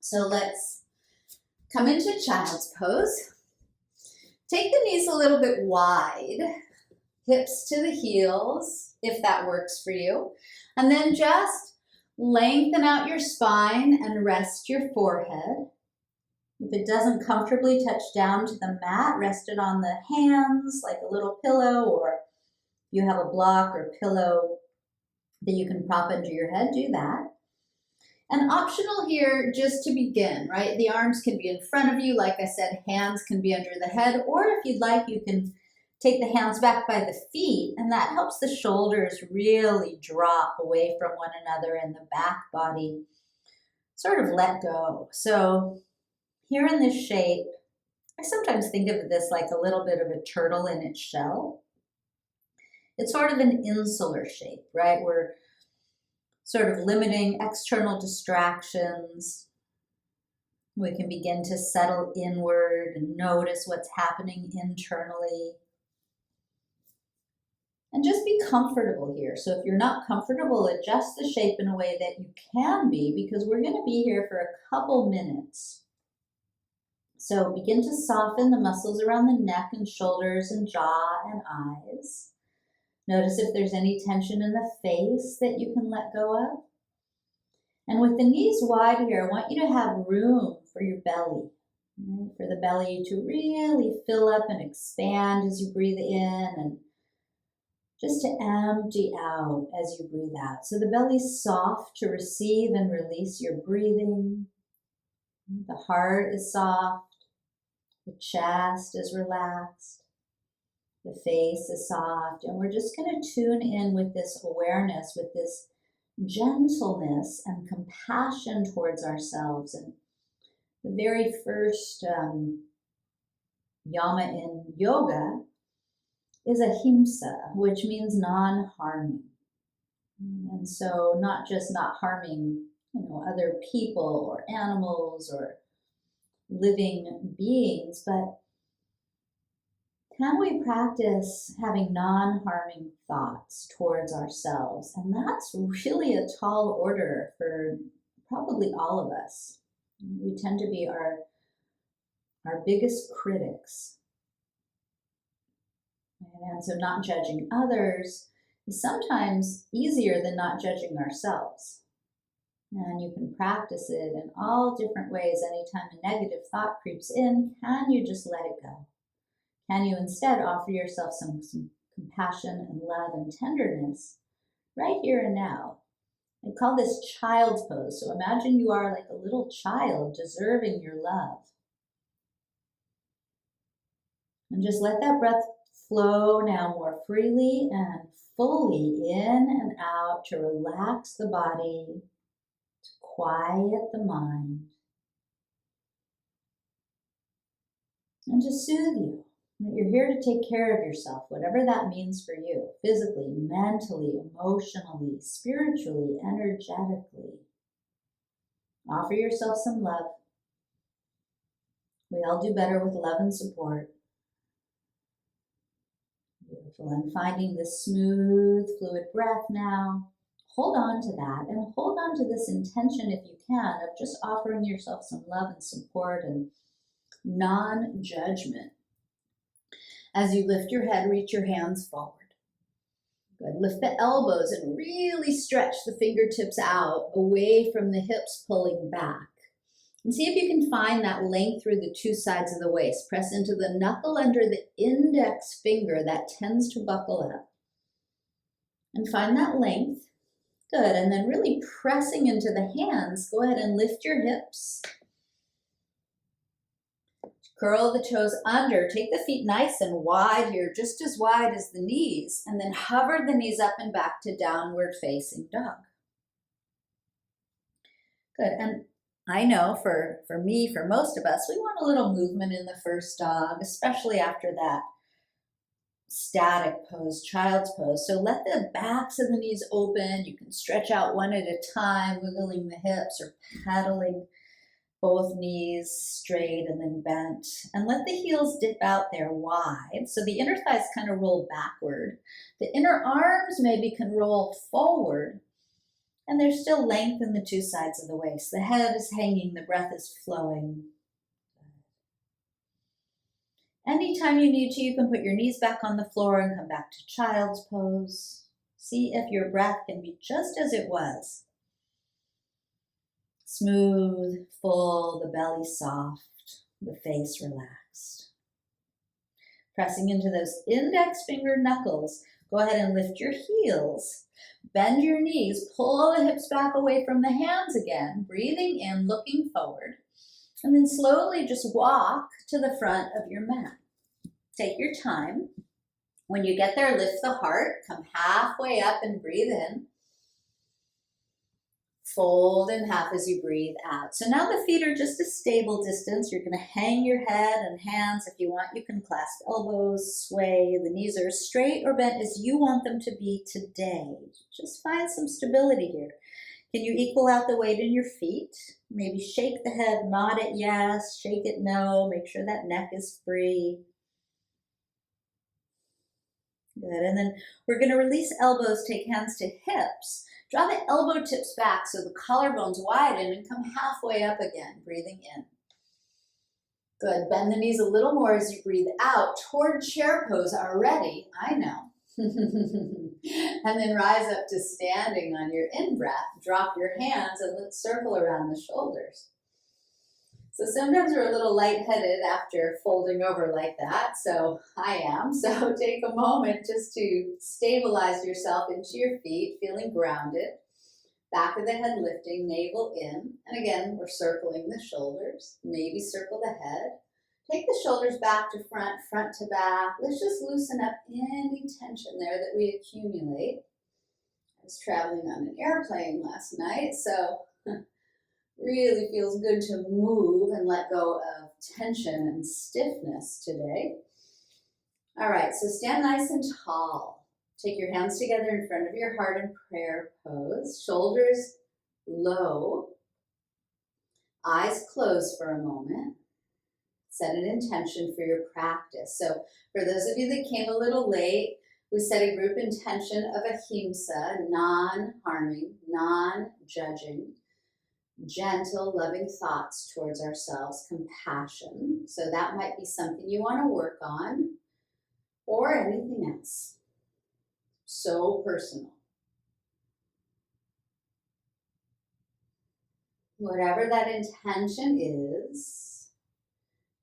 So let's come into child's pose. Take the knees a little bit wide, hips to the heels, if that works for you. And then just lengthen out your spine and rest your forehead. If it doesn't comfortably touch down to the mat, rest it on the hands like a little pillow, or if you have a block or pillow that you can prop under your head, do that. And optional here, just to begin, right? The arms can be in front of you. Like I said, hands can be under the head, or if you'd like, you can take the hands back by the feet, and that helps the shoulders really drop away from one another and the back body sort of let go. So here in this shape, I sometimes think of this like a little bit of a turtle in its shell. It's sort of an insular shape, right? We're sort of limiting external distractions. We can begin to settle inward and notice what's happening internally. And just be comfortable here. So if you're not comfortable, adjust the shape in a way that you can be, because we're going to be here for a couple minutes. So begin to soften the muscles around the neck and shoulders and jaw and eyes. Notice if there's any tension in the face that you can let go of. And with the knees wide here, I want you to have room for your belly, right? For the belly to really fill up and expand as you breathe in, and just to empty out as you breathe out. So the belly's soft to receive and release your breathing. The heart is soft. The chest is relaxed. The face is soft, and we're just going to tune in with this awareness, with this gentleness and compassion towards ourselves. And the very first yama in yoga is Ahimsa, which means non-harming. And so not just not harming, other people or animals or living beings, but can we practice having non-harming thoughts towards ourselves? And that's really a tall order for probably all of us. We tend to be our biggest critics. And so not judging others is sometimes easier than not judging ourselves. And you can practice it in all different ways. Anytime a negative thought creeps in, can you just let it go? Can you instead offer yourself some compassion and love and tenderness right here and now? I call this child's pose. So imagine you are like a little child deserving your love. And just let that breath flow now more freely and fully in and out to relax the body, to quiet the mind, and to soothe you. You're here to take care of yourself, whatever that means for you, physically, mentally, emotionally, spiritually, energetically. Offer yourself some love. We all do better with love and support. Beautiful. And finding this smooth, fluid breath now. Hold on to that, and hold on to this intention, if you can, of just offering yourself some love and support and non-judgment. As you lift your head, reach your hands forward. Good. Lift the elbows and really stretch the fingertips out away from the hips, pulling back. And see if you can find that length through the two sides of the waist. Press into the knuckle under the index finger that tends to buckle up. And find that length. Good. And then really pressing into the hands, go ahead and lift your hips. Curl the toes under. Take the feet nice and wide here, just as wide as the knees. And then hover the knees up and back to downward facing dog. Good. And I know for me, for most of us, we want a little movement in the first dog, especially after that static pose, child's pose. So let the backs of the knees open. You can stretch out one at a time, wiggling the hips or pedaling both knees straight and then bent. And let the heels dip out there wide. So the inner thighs kind of roll backward. The inner arms maybe can roll forward. And there's still length in the two sides of the waist. The head is hanging, the breath is flowing. Anytime you need to, you can put your knees back on the floor and come back to child's pose. See if your breath can be just as it was. Smooth, full, the belly soft, the face relaxed. Pressing into those index finger knuckles, go ahead and lift your heels. Bend your knees, pull the hips back away from the hands again, breathing in, looking forward. And then slowly just walk to the front of your mat. Take your time. When you get there, lift the heart, come halfway up and breathe in. Fold in half as you breathe out. So now the feet are just a stable distance. You're going to hang your head and hands. If you want, you can clasp elbows, sway. The knees are as straight or bent as you want them to be today. Just find some stability here. Can you equal out the weight in your feet? Maybe shake the head, nod it yes, shake it no. Make sure that neck is free. Good. And then we're going to release elbows, take hands to hips. Draw the elbow tips back so the collarbones widen and come halfway up again, breathing in. Good. Bend the knees a little more as you breathe out toward chair pose already. I know. And then rise up to standing on your in-breath. Drop your hands and let's circle around the shoulders. So sometimes we're a little lightheaded after folding over like that. So I am. So take a moment just to stabilize yourself into your feet, feeling grounded. Back of the head lifting, navel in. And again, we're circling the shoulders. Maybe circle the head. Take the shoulders back to front, front to back. Let's just loosen up any tension there that we accumulate. I was traveling on an airplane last night, so really feels good to move and let go of tension and stiffness today. All right, so stand nice and tall. Take your hands together in front of your heart in prayer pose. Shoulders low. Eyes closed for a moment. Set an intention for your practice. So for those of you that came a little late, we set a group intention of Ahimsa, non-harming, non-judging, gentle, loving thoughts towards ourselves, compassion. So that might be something you want to work on, or anything else. So personal. Whatever that intention is,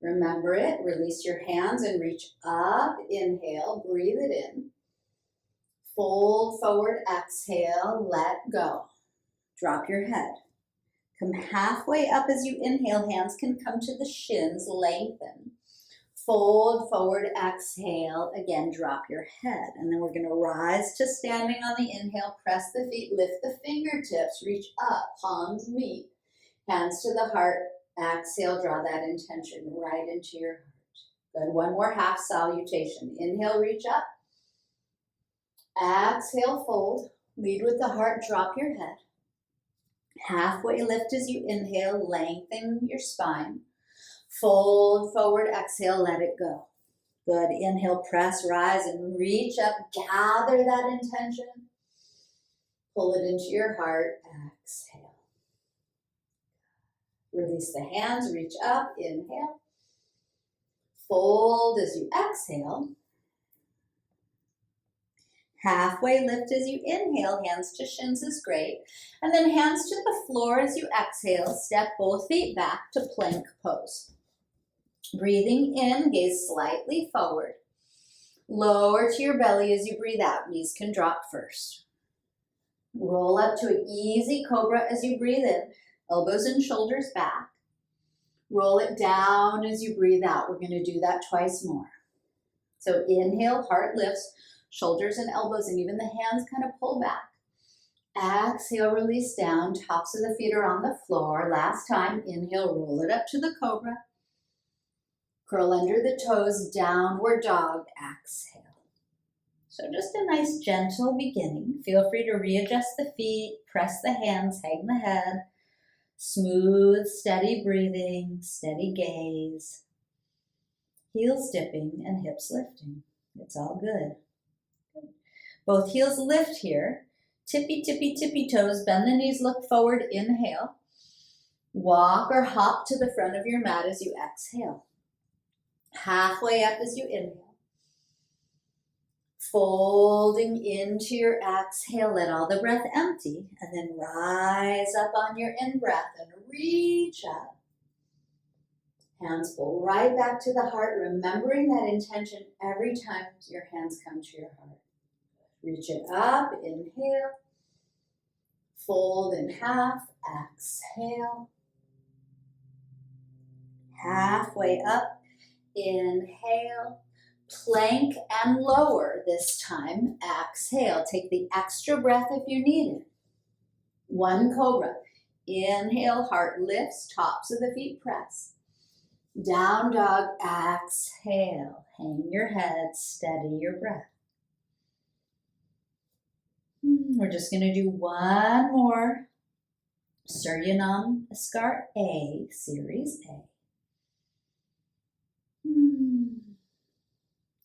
remember it. Release your hands and reach up. Inhale, breathe it in. Fold forward, exhale, let go. Drop your head. Come halfway up as you inhale. Hands can come to the shins, lengthen. Fold forward, exhale. Again, drop your head. And then we're going to rise to standing on the inhale. Press the feet, lift the fingertips, reach up, palms meet. Hands to the heart. Exhale, draw that intention right into your heart. Good. One more half salutation. Inhale, reach up. Exhale, fold. Lead with the heart, drop your head. Halfway lift as you inhale, lengthen your spine. Fold forward, exhale, let it go. Good. Inhale, press, rise, and reach up. Gather that intention. Pull it into your heart. Exhale. Release the hands, reach up, inhale. Fold as you exhale. Halfway lift as you inhale, hands to shins is great. And then hands to the floor as you exhale. Step both feet back to plank pose. Breathing in, gaze slightly forward. Lower to your belly as you breathe out. Knees can drop first. Roll up to an easy cobra as you breathe in. Elbows and shoulders back. Roll it down as you breathe out. We're going to do that twice more. So inhale, heart lifts. Shoulders and elbows and even the hands kind of pull back. Exhale, release down. Tops of the feet are on the floor. Last time, inhale, roll it up to the cobra. Curl under the toes, downward dog. Exhale. So just a nice gentle beginning. Feel free to readjust the feet, press the hands, hang the head. Smooth, steady breathing, steady gaze. Heels dipping and hips lifting. It's all good. Both heels lift here. Tippy, tippy, tippy toes. Bend the knees, look forward, inhale. Walk or hop to the front of your mat as you exhale. Halfway up as you inhale. Folding into your exhale, let all the breath empty, and then rise up on your in-breath and reach up. Hands pull right back to the heart, remembering that intention every time your hands come to your heart. Reach it up, inhale. Fold in half, exhale. Halfway up, inhale. Plank and lower this time, exhale. Take the extra breath if you need it. One cobra. Inhale, heart lifts, tops of the feet press. Down dog, exhale. Hang your head, steady your breath. We're just going to do one more Surya Namaskar A, series A.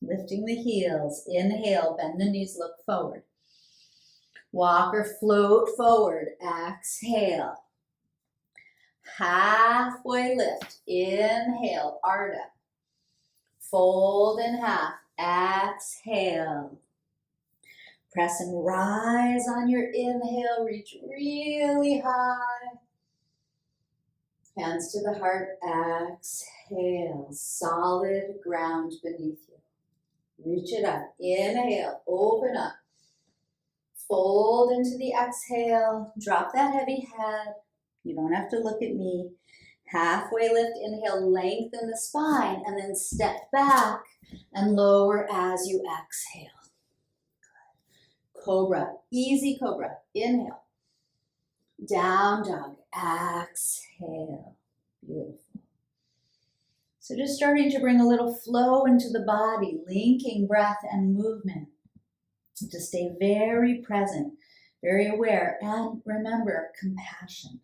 Lifting the heels, inhale, bend the knees, look forward. Walk or float forward, exhale. Halfway lift, inhale, Ardha. Fold in half, exhale. Press and rise on your inhale, reach really high. Hands to the heart, exhale, solid ground beneath you. Reach it up, inhale, open up. Fold into the exhale, drop that heavy head. You don't have to look at me. Halfway lift, inhale, lengthen the spine, and then step back and lower as you exhale. Good. Cobra, easy cobra, inhale. Down dog, exhale. Beautiful. So just starting to bring a little flow into the body, linking breath and movement to stay very present, very aware, and remember, compassion.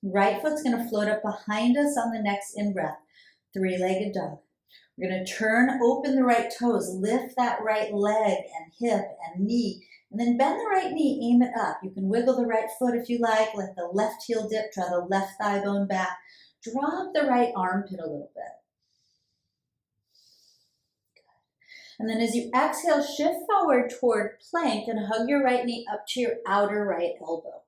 Right foot's going to float up behind us on the next in-breath, three-legged dog. We're going to turn open the right toes, lift that right leg and hip and knee, and then bend the right knee, aim it up. You can wiggle the right foot if you like, let the left heel dip, draw the left thigh bone back. Drop the right armpit a little bit. Good. And then as you exhale, shift forward toward plank and hug your right knee up to your outer right elbow.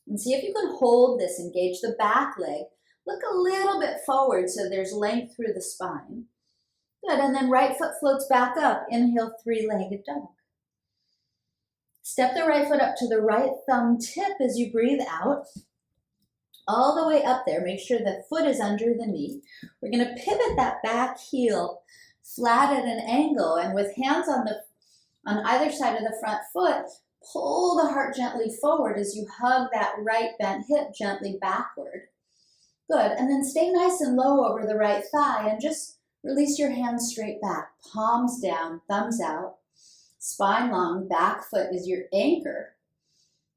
And see if you can hold this, engage the back leg. Look a little bit forward so there's length through the spine. Good, and then right foot floats back up. Inhale, three-legged dog. Step the right foot up to the right thumb tip as you breathe out. All the way up there, make sure the foot is under the knee. We're going to pivot that back heel flat at an angle, and with hands on either side of the front foot, pull the heart gently forward as you hug that right bent hip gently backward. Good, and then stay nice and low over the right thigh and just release your hands straight back. Palms down, thumbs out, spine long, back foot is your anchor,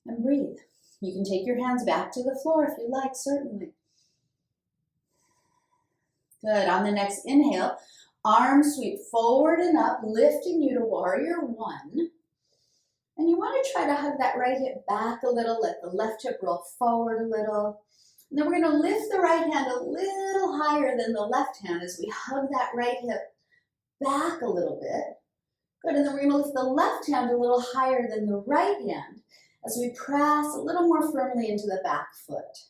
and breathe. You can take your hands back to the floor if you like, certainly. Good, on the next inhale, arms sweep forward and up, lifting you to warrior one. And you want to try to hug that right hip back a little, let the left hip roll forward a little. And then we're going to lift the right hand a little higher than the left hand as we hug that right hip back a little bit. Good, and then we're going to lift the left hand a little higher than the right hand as we press a little more firmly into the back foot.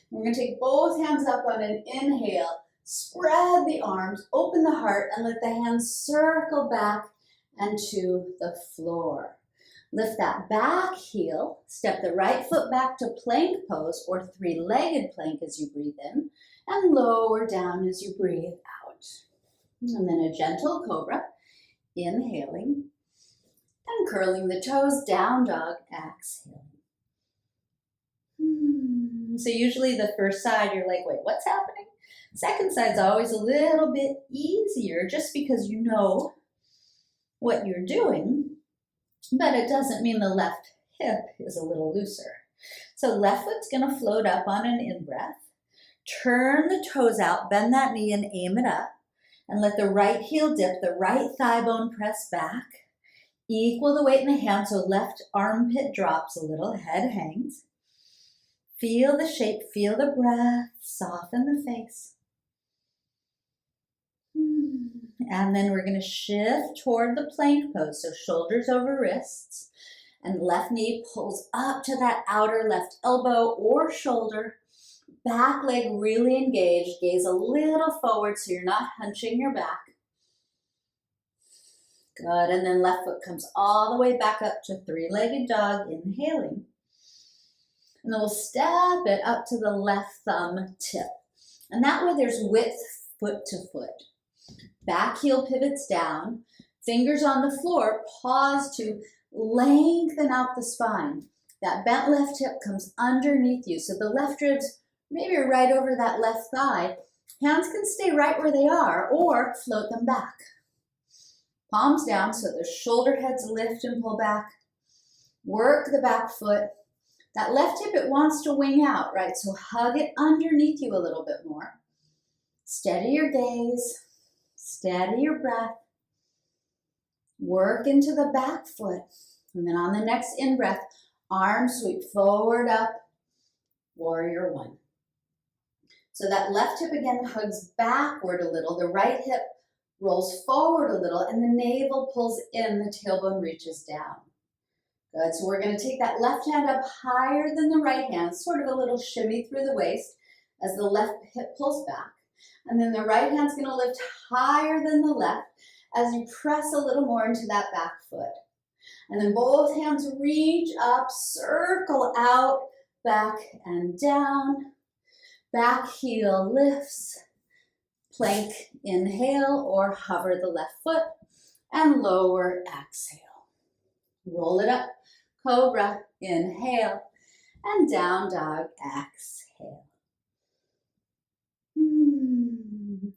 We're going to take both hands up on an inhale, spread the arms, open the heart, and let the hands circle back and to the floor. Lift that back heel, step the right foot back to plank pose or three-legged plank as you breathe in, and lower down as you breathe out. And then a gentle cobra, inhaling, and curling the toes, down dog, exhaling. So usually the first side, you're like, wait, what's happening? Second side's always a little bit easier just because you know what you're doing, but it doesn't mean the left hip is a little looser. So left foot's gonna float up on an in-breath. Turn the toes out, bend that knee and aim it up, and let the right heel dip, the right thigh bone press back. Equal the weight in the hand, so left armpit drops a little, head hangs. Feel the shape, feel the breath, soften the face. And then we're going to shift toward the plank pose, so shoulders over wrists, and left knee pulls up to that outer left elbow or shoulder. Back leg really engaged, gaze a little forward so you're not hunching your back. Good, and then left foot comes all the way back up to three-legged dog, inhaling. And then we'll step it up to the left thumb tip. And that way there's width foot to foot. Back heel pivots down, fingers on the floor, pause to lengthen out the spine. That bent left hip comes underneath you, so the left ribs maybe right over that left thigh. Hands can stay right where they are or float them back. Palms down so the shoulder heads lift and pull back. Work the back foot. That left hip, it wants to wing out, right? So hug it underneath you a little bit more. Steady your gaze. Steady your breath. Work into the back foot. And then on the next in-breath, arms sweep forward up. Warrior one. So that left hip again hugs backward a little. The right hip rolls forward a little, and the navel pulls in, the tailbone reaches down. Good, so we're going to take that left hand up higher than the right hand, sort of a little shimmy through the waist as the left hip pulls back. And then the right hand's going to lift higher than the left as you press a little more into that back foot. And then both hands reach up, circle out, back and down. Back heel lifts. Plank, inhale, or hover the left foot, and lower, exhale. Roll it up, cobra, inhale, and down dog, exhale.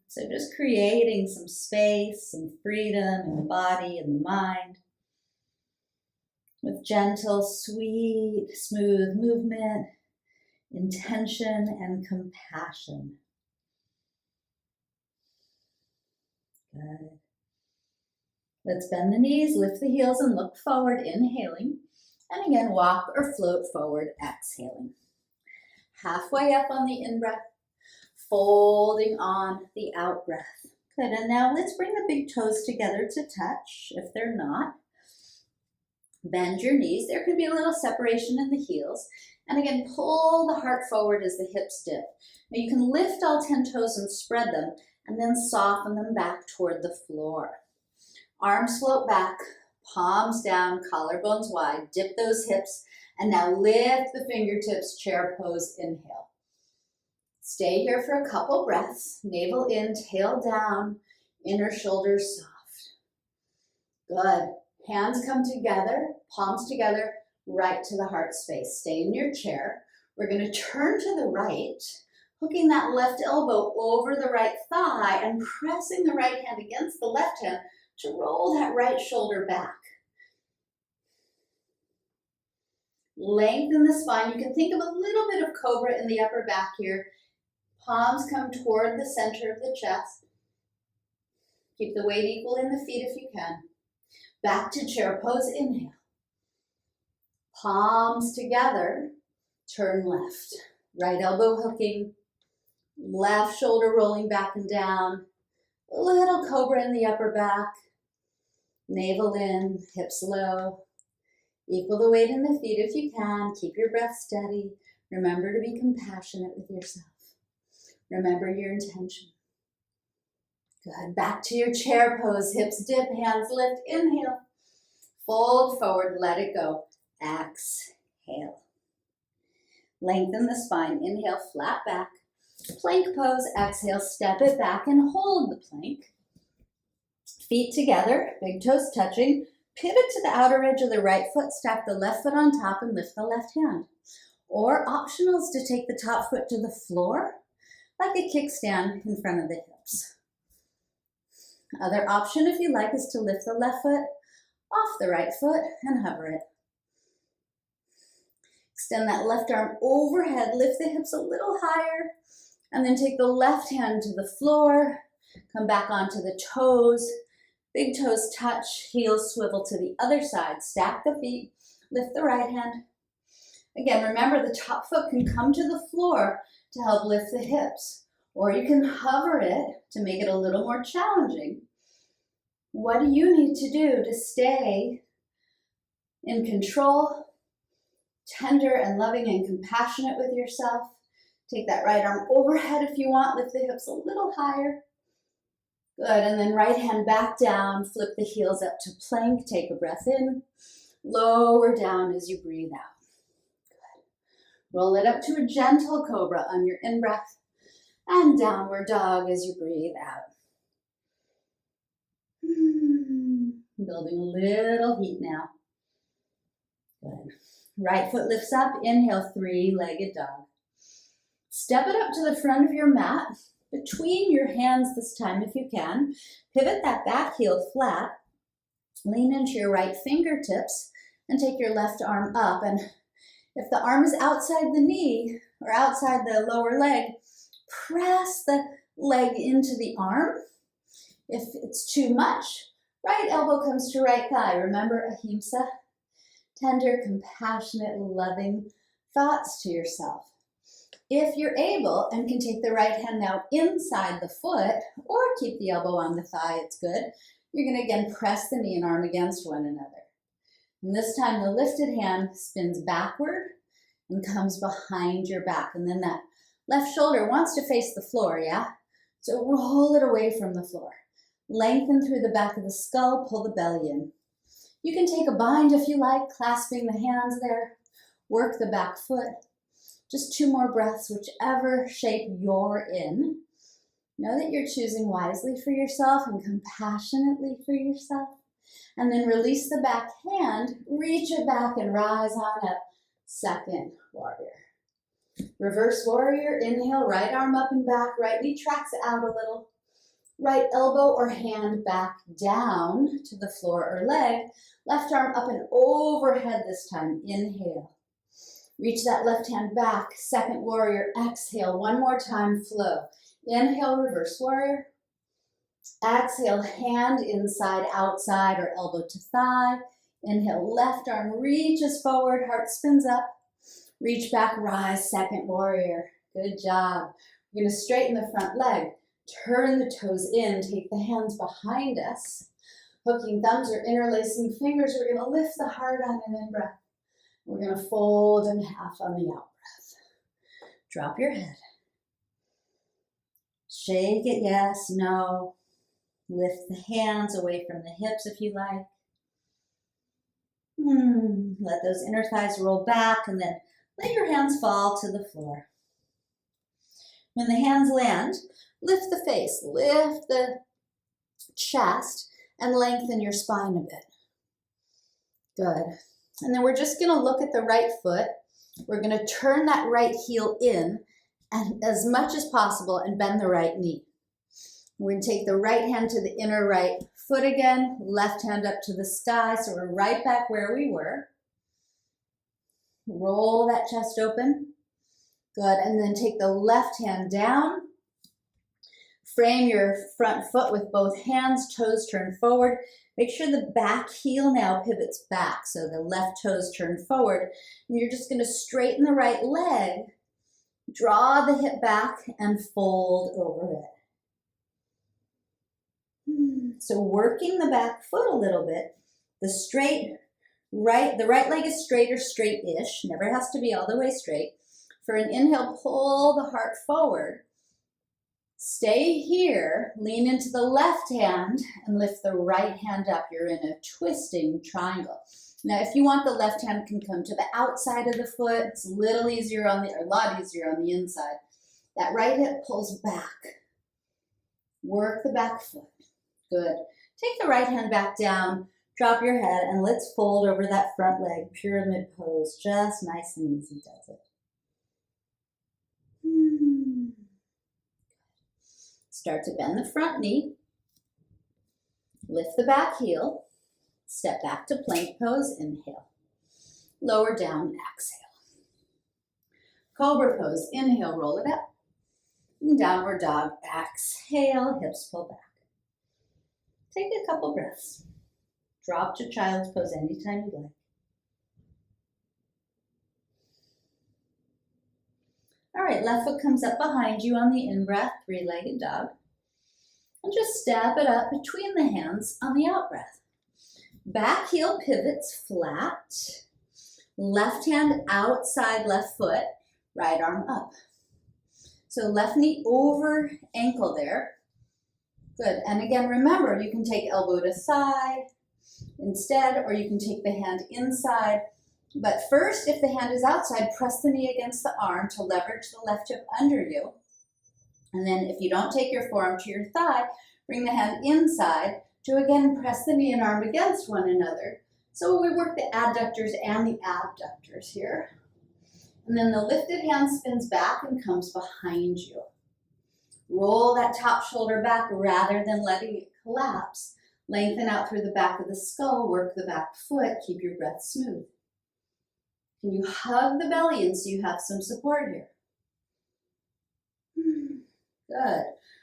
So just creating some space, some freedom in the body and the mind, with gentle, sweet, smooth movement, intention, and compassion. Good. Let's bend the knees, lift the heels, and look forward, inhaling. And again, walk or float forward, exhaling. Halfway up on the in-breath, folding on the out-breath. Good, and now let's bring the big toes together to touch, if they're not. Bend your knees. There could be a little separation in the heels. And again, pull the heart forward as the hips dip. Now you can lift all 10 toes and spread them, and then soften them back toward the floor. Arms float back, palms down, collarbones wide, dip those hips, and now lift the fingertips, chair pose, inhale. Stay here for a couple breaths, navel in, tail down, inner shoulders soft. Good, hands come together, palms together, right to the heart space. Stay in your chair. We're gonna turn to the right, hooking that left elbow over the right thigh and pressing the right hand against the left hand to roll that right shoulder back. Lengthen the spine. You can think of a little bit of cobra in the upper back here. Palms come toward the center of the chest. Keep the weight equal in the feet if you can. Back to chair pose, inhale. Palms together, turn left. Right elbow hooking. Left shoulder rolling back and down. A little cobra in the upper back. Navel in, hips low. Equal the weight in the feet if you can. Keep your breath steady. Remember to be compassionate with yourself. Remember your intention. Good. Back to your chair pose. Hips dip, hands lift. Inhale. Fold forward, let it go. Exhale. Lengthen the spine. Inhale, flat back. Plank pose, exhale, step it back and hold the plank. Feet together, big toes touching. Pivot to the outer edge of the right foot, stack the left foot on top and lift the left hand. Or optional is to take the top foot to the floor, like a kickstand in front of the hips. Other option, if you like, is to lift the left foot off the right foot and hover it. Extend that left arm overhead, lift the hips a little higher, and then take the left hand to the floor, come back onto the toes, Big toes touch, heels swivel to the other side. Stack the feet, lift the right hand. Again, remember the top foot can come to the floor to help lift the hips, or you can hover it to make it a little more challenging. What do you need to do to stay in control, tender and loving and compassionate with yourself? Take that right arm overhead if you want. Lift the hips a little higher. Good, and then right hand back down. Flip the heels up to plank. Take a breath in. Lower down as you breathe out. Good. Roll it up to a gentle cobra on your in-breath. And downward dog as you breathe out. Building a little heat now. Good. Right foot lifts up. Inhale, three-legged dog. Step it up to the front of your mat, between your hands this time if you can. Pivot that back heel flat. Lean into your right fingertips and take your left arm up. And if the arm is outside the knee or outside the lower leg, press the leg into the arm. If it's too much, right elbow comes to right thigh. Remember Ahimsa? Tender, compassionate, loving thoughts to yourself. If you're able and can take the right hand now inside the foot or keep the elbow on the thigh, it's good. You're going to again press the knee and arm against one another. And this time the lifted hand spins backward and comes behind your back. And then that left shoulder wants to face the floor, yeah? So roll it away from the floor. Lengthen through the back of the skull, pull the belly in. You can take a bind if you like, clasping the hands there. Work the back foot. Just 2 more breaths, whichever shape you're in. Know that you're choosing wisely for yourself and compassionately for yourself. And then release the back hand, reach it back and rise on up. Second warrior. Reverse warrior, inhale, right arm up and back, right knee tracks out a little. Right elbow or hand back down to the floor or leg. Left arm up and overhead this time. Inhale. Reach that left hand back. Second warrior. Exhale. One more time. Flow. Inhale, reverse warrior. Exhale, hand inside, outside, or elbow to thigh. Inhale, left arm reaches forward. Heart spins up. Reach back, rise. Second warrior. Good job. We're going to straighten the front leg. Turn the toes in. Take the hands behind us. Hooking thumbs or interlacing fingers. We're going to lift the heart on an in-breath. We're going to fold in half on the out-breath. Drop your head. Shake it, yes, no. Lift the hands away from the hips if you like. Let those inner thighs roll back and then let your hands fall to the floor. When the hands land, lift the face, lift the chest, and lengthen your spine a bit. Good. And then we're just going to look at the right foot. We're going to turn that right heel in and as much as possible and bend the right knee. We're going to take the right hand to the inner right foot again, left hand up to the sky, so we're right back where we were. Roll that chest open. Good, and then take the left hand down. Frame your front foot with both hands, toes turn forward. Make sure the back heel now pivots back, so the left toes turn forward. And you're just going to straighten the right leg, draw the hip back, and fold over it. So working the back foot a little bit, the right leg is straight or straight-ish, never has to be all the way straight. For an inhale, pull the heart forward. Stay here, lean into the left hand and lift the right hand up. You're in a twisting triangle. Now, if you want, the left hand can come to the outside of the foot. It's a lot easier on the inside. That right hip pulls back. Work the back foot. Good. Take the right hand back down, drop your head, and let's fold over that front leg, pyramid pose. Just nice and easy does it. Start to bend the front knee. Lift the back heel. Step back to plank pose. Inhale. Lower down. Exhale. Cobra pose. Inhale. Roll it up. And downward dog. Exhale. Hips pull back. Take a couple breaths. Drop to child's pose anytime you like. All right, left foot comes up behind you on the in-breath, three-legged dog. And just step it up between the hands on the out-breath. Back heel pivots flat. Left hand outside left foot, right arm up. So left knee over ankle there. Good, and again, remember, you can take elbow to thigh instead, or you can take the hand inside. But first, if the hand is outside, press the knee against the arm to leverage the left hip under you. And then if you don't take your forearm to your thigh, bring the hand inside to again press the knee and arm against one another. So we work the adductors and the abductors here. And then the lifted hand spins back and comes behind you. Roll that top shoulder back rather than letting it collapse. Lengthen out through the back of the skull, work the back foot, keep your breath smooth. Can you hug the belly in so you have some support here? Good.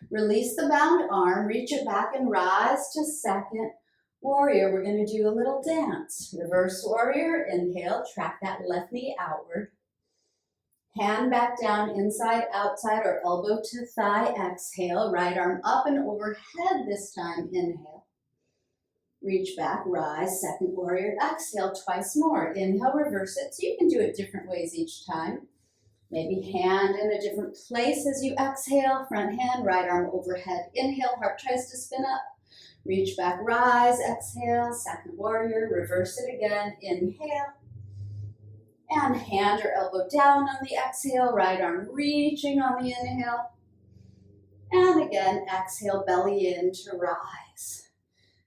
Release the bound arm, reach it back and rise to second warrior. We're going to do a little dance. Reverse warrior, inhale, track that left knee outward. Hand back down, inside, outside, or elbow to thigh, exhale. Right arm up and overhead this time, inhale. Reach back, rise, second warrior, exhale twice more. Inhale, reverse it. So you can do it different ways each time. Maybe hand in a different place as you exhale. Front hand, right arm overhead. Inhale, heart tries to spin up. Reach back, rise, exhale, second warrior, reverse it again, inhale. And hand or elbow down on the exhale, right arm reaching on the inhale. And again, exhale, belly in to rise.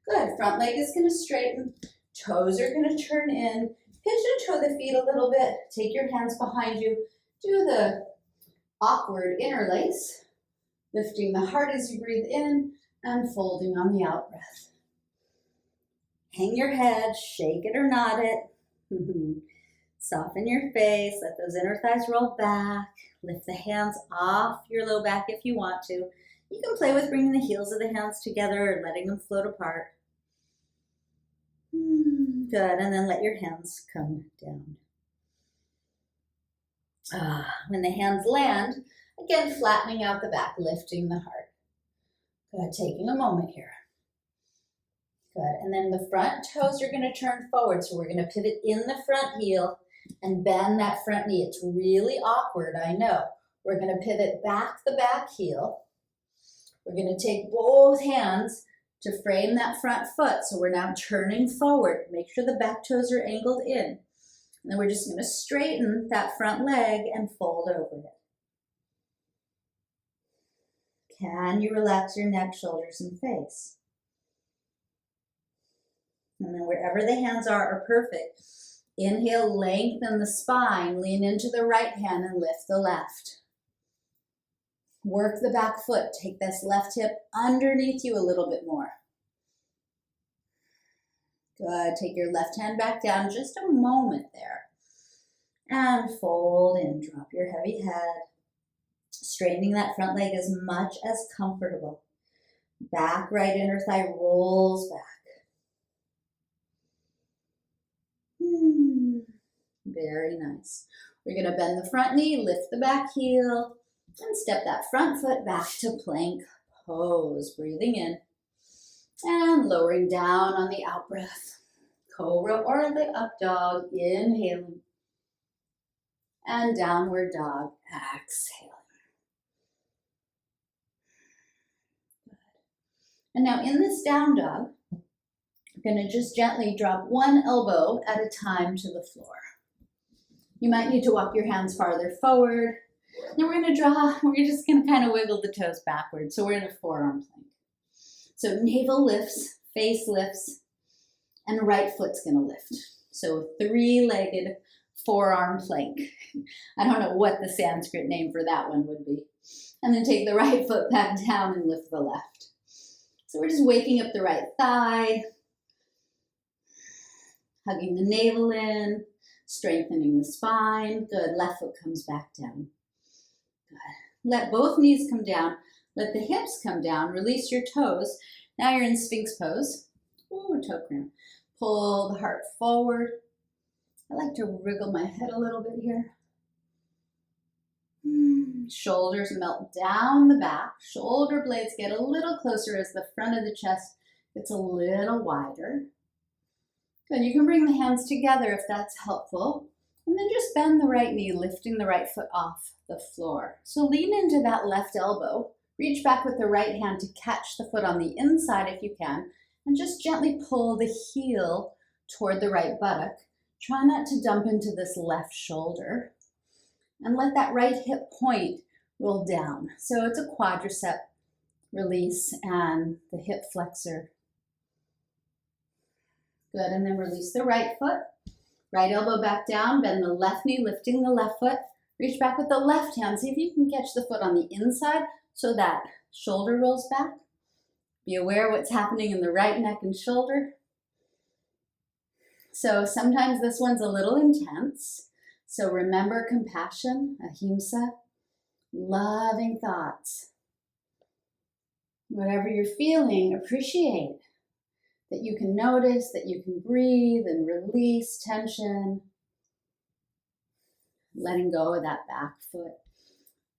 Good, front leg is gonna straighten, toes are gonna turn in, pinch and toe the feet a little bit, take your hands behind you, do the awkward interlace, lifting the heart as you breathe in and folding on the out breath. Hang your head, shake it or nod it. Soften your face, let those inner thighs roll back, lift the hands off your low back if you want to. You can play with bringing the heels of the hands together or letting them float apart. Good, and then let your hands come down. When the hands land, again flattening out the back, lifting the heart. Good, taking a moment here. Good, and then the front toes are going to turn forward, so we're going to pivot in the front heel and bend that front knee. It's really awkward, I know. We're going to pivot back the back heel. We're going to take both hands to frame that front foot. So we're now turning forward. Make sure the back toes are angled in. And then we're just going to straighten that front leg and fold over it. Can you relax your neck, shoulders, and face? And then wherever the hands are perfect. Inhale, lengthen the spine, lean into the right hand and lift the left. Work the back foot, take this left hip underneath you a little bit more. Good, take your left hand back down, just a moment there. And fold in, drop your heavy head. Straightening that front leg as much as comfortable. Back right inner thigh rolls back. Very nice. We're going to bend the front knee, lift the back heel, and step that front foot back to plank pose. Breathing in and lowering down on the out breath. Cobra or the up dog, inhaling. And downward dog, exhaling. Good. And now in this down dog, we're going to just gently drop one elbow at a time to the floor. You might need to walk your hands farther forward. Then we're going to just going to kind of wiggle the toes backwards. So we're in a forearm plank. So navel lifts, face lifts, and right foot's going to lift. So three-legged forearm plank. I don't know what the Sanskrit name for that one would be. And then take the right foot back down and lift the left. So we're just waking up the right thigh, hugging the navel in, strengthening the spine. Good, left foot comes back down. Good. Let both knees come down. Let the hips come down. Release your toes. Now you're in Sphinx pose. Ooh, toe cramp. Pull the heart forward. I like to wriggle my head a little bit here. Shoulders melt down the back. Shoulder blades get a little closer as the front of the chest gets a little wider. Good, you can bring the hands together if that's helpful. And then just bend the right knee, lifting the right foot off the floor. So lean into that left elbow. Reach back with the right hand to catch the foot on the inside if you can. And just gently pull the heel toward the right buttock. Try not to dump into this left shoulder. And let that right hip point roll down. So it's a quadricep release and the hip flexor. Good, and then release the right foot. Right elbow back down, bend the left knee, lifting the left foot. Reach back with the left hand. See if you can catch the foot on the inside so that shoulder rolls back. Be aware of what's happening in the right neck and shoulder. So sometimes this one's a little intense. So remember compassion, ahimsa, loving thoughts. Whatever you're feeling, appreciate that you can notice, that you can breathe and release tension. Letting go of that back foot.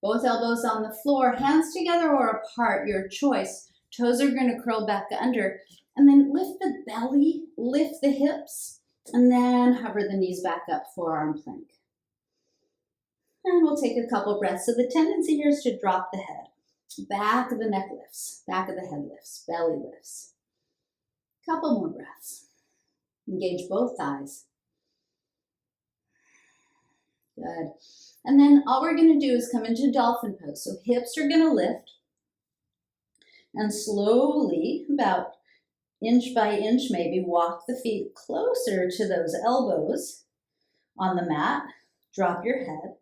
Both elbows on the floor, hands together or apart, your choice. Toes are going to curl back under. And then lift the belly, lift the hips, and then hover the knees back up, forearm plank. And we'll take a couple breaths. So the tendency here is to drop the head. Back of the neck lifts, back of the head lifts, belly lifts. Couple more breaths. Engage both thighs. Good. And then all we're going to do is come into dolphin pose. So hips are going to lift. And slowly, about inch by inch maybe, walk the feet closer to those elbows on the mat. Drop your head.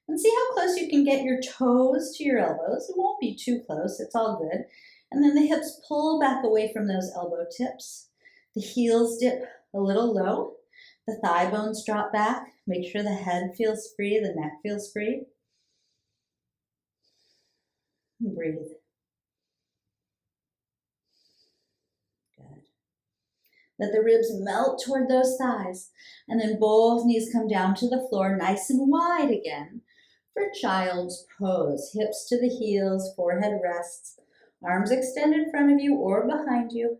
And see how close you can get your toes to your elbows. It won't be too close. It's all good. And then the hips pull back away from those elbow tips. The heels dip a little low. The thigh bones drop back. Make sure the head feels free, the neck feels free. And breathe. Good. Let the ribs melt toward those thighs. And then both knees come down to the floor, nice and wide again. For child's pose. Hips to the heels, forehead rests. Arms extend in front of you or behind you.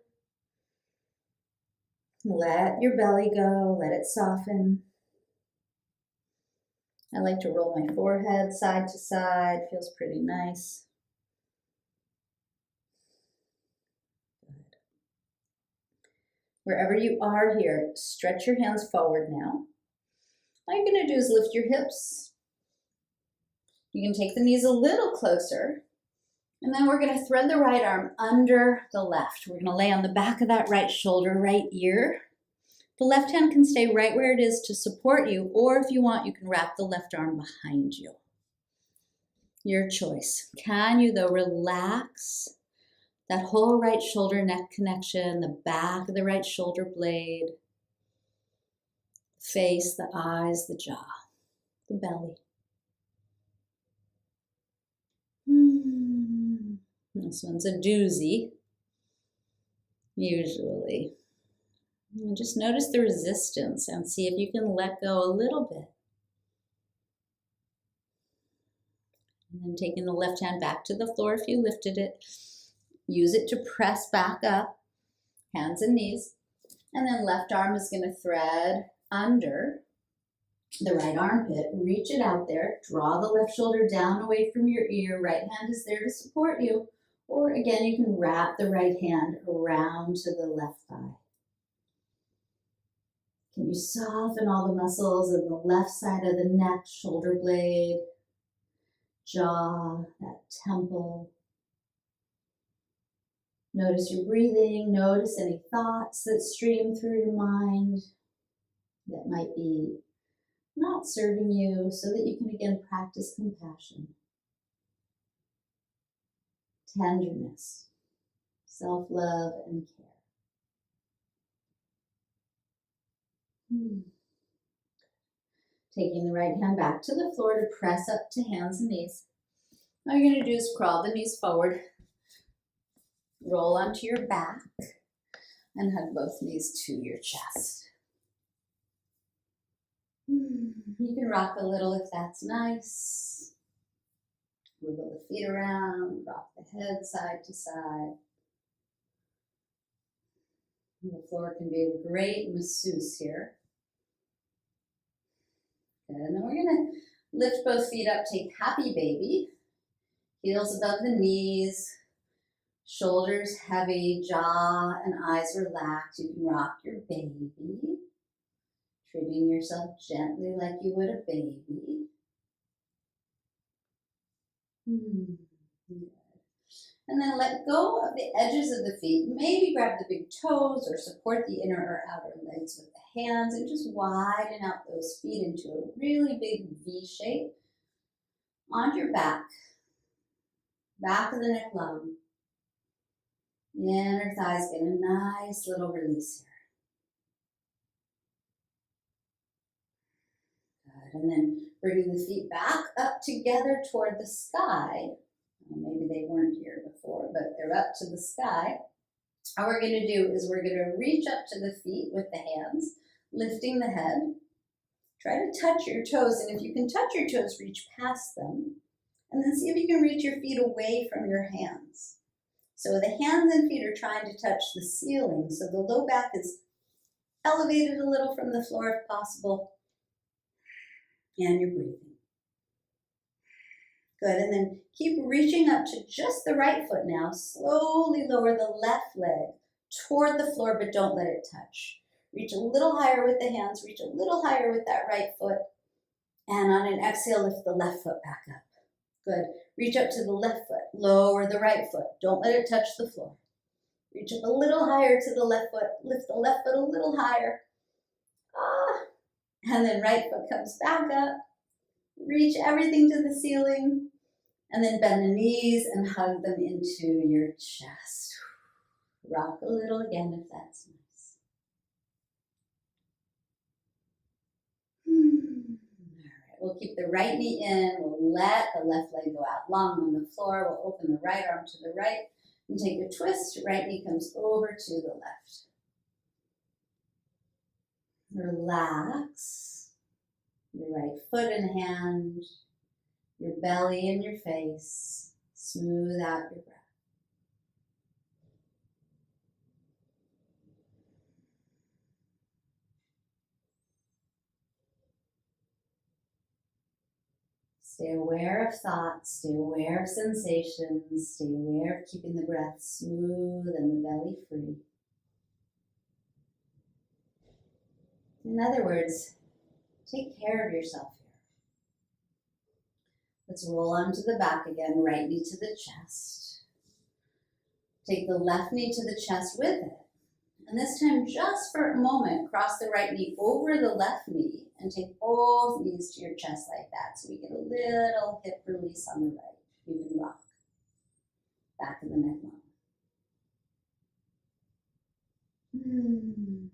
Let your belly go, let it soften. I like to roll my forehead side to side, feels pretty nice. Good. Wherever you are here, stretch your hands forward now. All you're going to do is lift your hips. You can take the knees a little closer. And then we're going to thread the right arm under the left. We're going to lay on the back of that right shoulder, right ear. The left hand can stay right where it is to support you, or if you want, you can wrap the left arm behind you. Your choice. Can you, though, relax that whole right shoulder neck connection, the back of the right shoulder blade, face, the eyes, the jaw, the belly. This one's a doozy, usually. And just notice the resistance and see if you can let go a little bit. And then taking the left hand back to the floor if you lifted it. Use it to press back up, hands and knees. And then left arm is going to thread under the right armpit. Reach it out there. Draw the left shoulder down away from your ear. Right hand is there to support you. Or again, you can wrap the right hand around to the left thigh. Can you soften all the muscles in the left side of the neck, shoulder blade, jaw, that temple? Notice your breathing. Notice any thoughts that stream through your mind that might be not serving you, so that you can again practice compassion, tenderness, self-love, and care. Taking the right hand back to the floor to press up to hands and knees. All you're going to do is crawl the knees forward. Roll onto your back and hug both knees to your chest. You can rock a little if that's nice. Wiggle the feet around, rock the head side to side. The floor can be a great masseuse here. Good, and then we're gonna lift both feet up, take happy baby. Heels above the knees, shoulders heavy, jaw and eyes relaxed. You can rock your baby, treating yourself gently like you would a baby. Good. And then let go of the edges of the feet. Maybe grab the big toes or support the inner or outer legs with the hands and just widen out those feet into a really big V shape. Onto your back. Back of the neck long. Inner thighs get a nice little release here. Good. And then bringing the feet back up together toward the sky. Maybe they weren't here before, but they're up to the sky. All we're going to do is we're going to reach up to the feet with the hands, lifting the head. Try to touch your toes, and if you can touch your toes, reach past them. And then see if you can reach your feet away from your hands. So the hands and feet are trying to touch the ceiling, so the low back is elevated a little from the floor if possible. And you're breathing. Good, and then keep reaching up to just the right foot now. Slowly lower the left leg toward the floor, but don't let it touch. Reach a little higher with the hands, reach a little higher with that right foot. And on an exhale, lift the left foot back up. Good, reach up to the left foot, lower the right foot. Don't let it touch the floor. Reach up a little higher to the left foot, lift the left foot a little higher. And then right foot comes back up. Reach everything to the ceiling, and then bend the knees and hug them into your chest. Rock a little again if that's nice. All right, we'll keep the right knee in. We'll let the left leg go out long on the floor. We'll open the right arm to the right and take a twist. Right knee comes over to the left. Relax. Your right foot and hand, your belly and your face. Smooth out your breath. Stay aware of thoughts, stay aware of sensations, stay aware of keeping the breath smooth and the belly free. In other words, take care of yourself here. Let's roll onto the back again, right knee to the chest. Take the left knee to the chest with it. And this time, just for a moment, cross the right knee over the left knee and take both knees to your chest like that. So we get a little hip release on the right. You can rock. Back of the neck long. Good.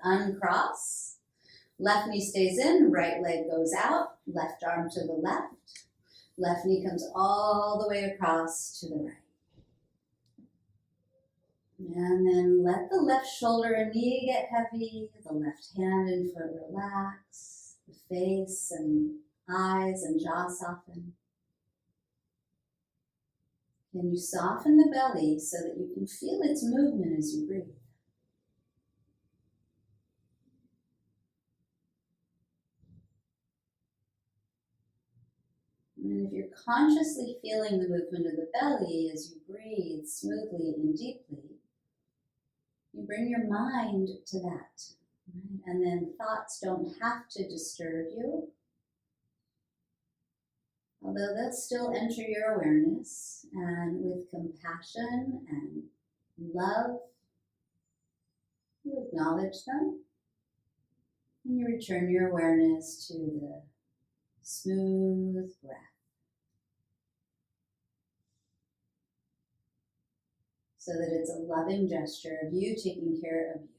Uncross. Left knee stays in, right leg goes out, left arm to the left. Left knee comes all the way across to the right. And then let the left shoulder and knee get heavy, the left hand and foot relax, the face and eyes and jaw soften. Can you soften the belly so that you can feel its movement as you breathe? And if you're consciously feeling the movement of the belly as you breathe smoothly and deeply, you bring your mind to that. Right? And then thoughts don't have to disturb you, although they'll still enter your awareness. And with compassion and love, you acknowledge them, and you return your awareness to the smooth breath. So that it's a loving gesture of you taking care of you.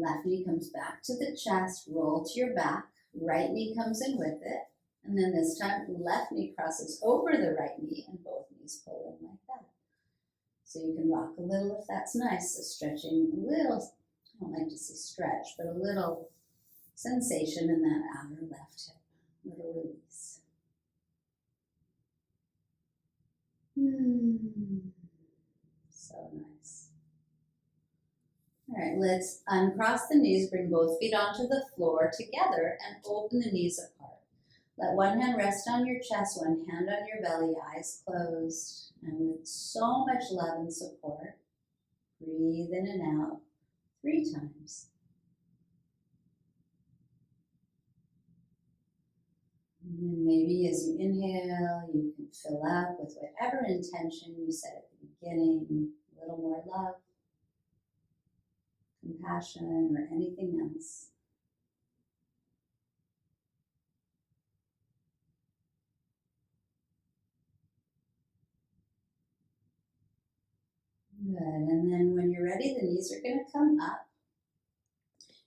Left knee comes back to the chest, roll to your back. Right knee comes in with it. And then this time, left knee crosses over the right knee and both knees pull in like that. So you can rock a little if that's nice. So stretching a little, I don't like to say stretch, but a little sensation in that outer left hip. Little release. So nice. All right, let's uncross the knees, bring both feet onto the floor together and open the knees apart. Let one hand rest on your chest, one hand on your belly, eyes closed. And with so much love and support, breathe in and out 3 times. And maybe as you inhale, you can fill up with whatever intention you set at the beginning, a little more love, compassion, or anything else. Good, and then when you're ready, the knees are going to come up.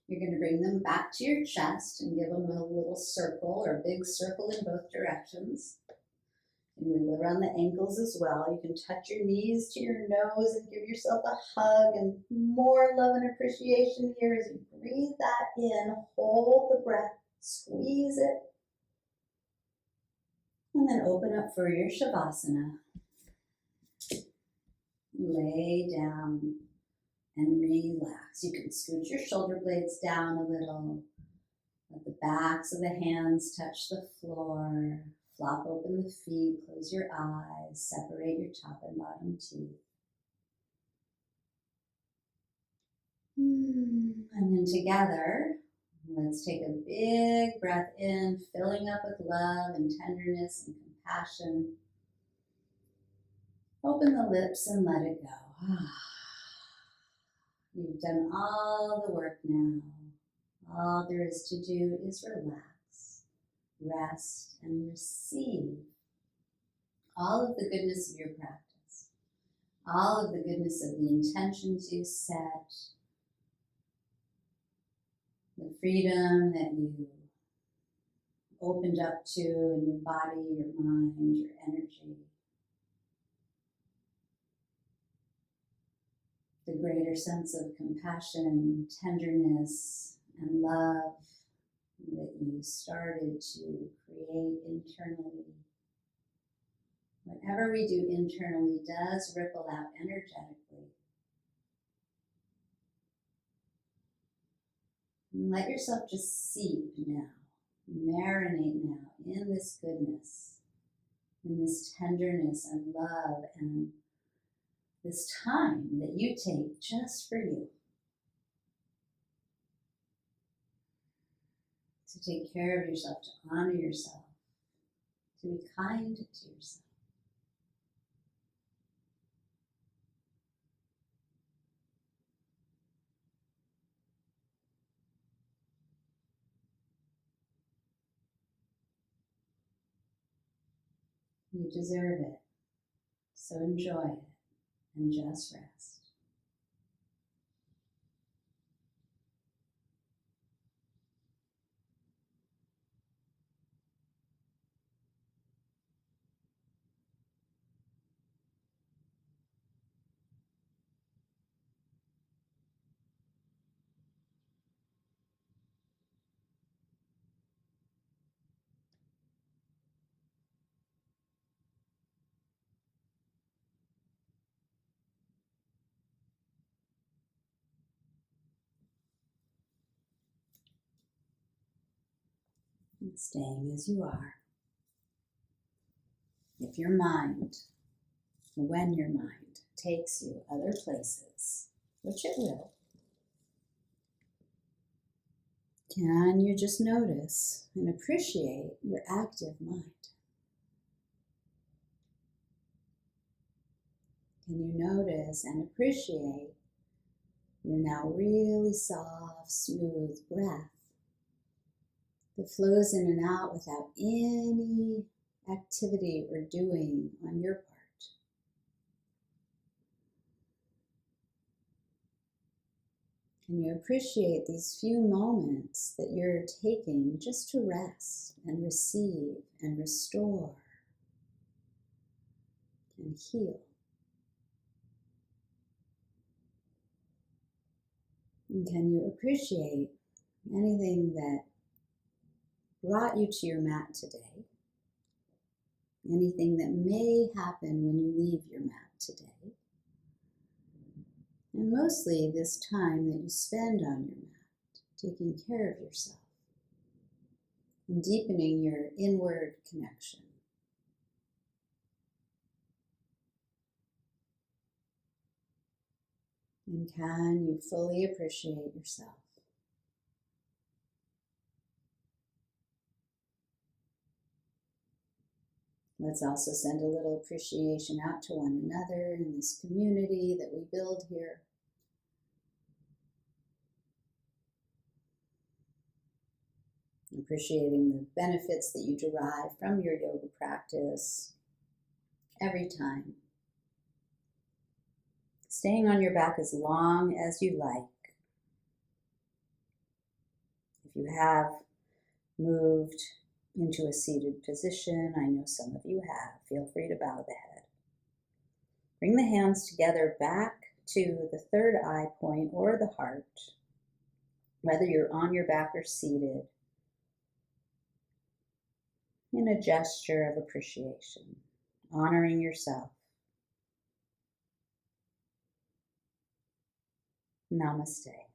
You're going to bring them back to your chest and give them a little circle or big circle in both directions. And wiggle around the ankles as well. You can touch your knees to your nose and give yourself a hug and more love and appreciation here as you breathe that in. Hold the breath, squeeze it, and then open up for your Shavasana. Lay down and relax. You can scoot your shoulder blades down a little. Let the backs of the hands touch the floor. Flop open the feet, close your eyes, separate your top and bottom teeth. And then together, let's take a big breath in, filling up with love and tenderness and compassion. Open the lips and let it go. You've done all the work now. All there is to do is relax, rest, and receive all of the goodness of your practice, all of the goodness of the intentions you set, the freedom that you opened up to in your body, your mind, your energy, the greater sense of compassion, tenderness, and love that you started to create internally. Whatever we do internally does ripple out energetically. And let yourself just seep now, marinate now in this goodness, in this tenderness and love and this time that you take just for you. To take care of yourself, to honor yourself, to be kind to yourself. You deserve it, so enjoy it and just rest. And staying as you are. If your mind, when your mind takes you other places, which it will, can you just notice and appreciate your active mind? Can you notice and appreciate your now really soft, smooth breath that flows in and out without any activity or doing on your part? Can you appreciate these few moments that you're taking just to rest and receive and restore and heal? And can you appreciate anything that brought you to your mat today? Anything that may happen when you leave your mat today? And mostly this time that you spend on your mat, taking care of yourself and deepening your inward connection. And can you fully appreciate yourself? Let's also send a little appreciation out to one another in this community that we build here. Appreciating the benefits that you derive from your yoga practice every time. Staying on your back as long as you like. If you have moved into a seated position, I know some of you have, feel free to bow the head. Bring the hands together back to the third eye point or the heart, whether you're on your back or seated, in a gesture of appreciation, honoring yourself. Namaste.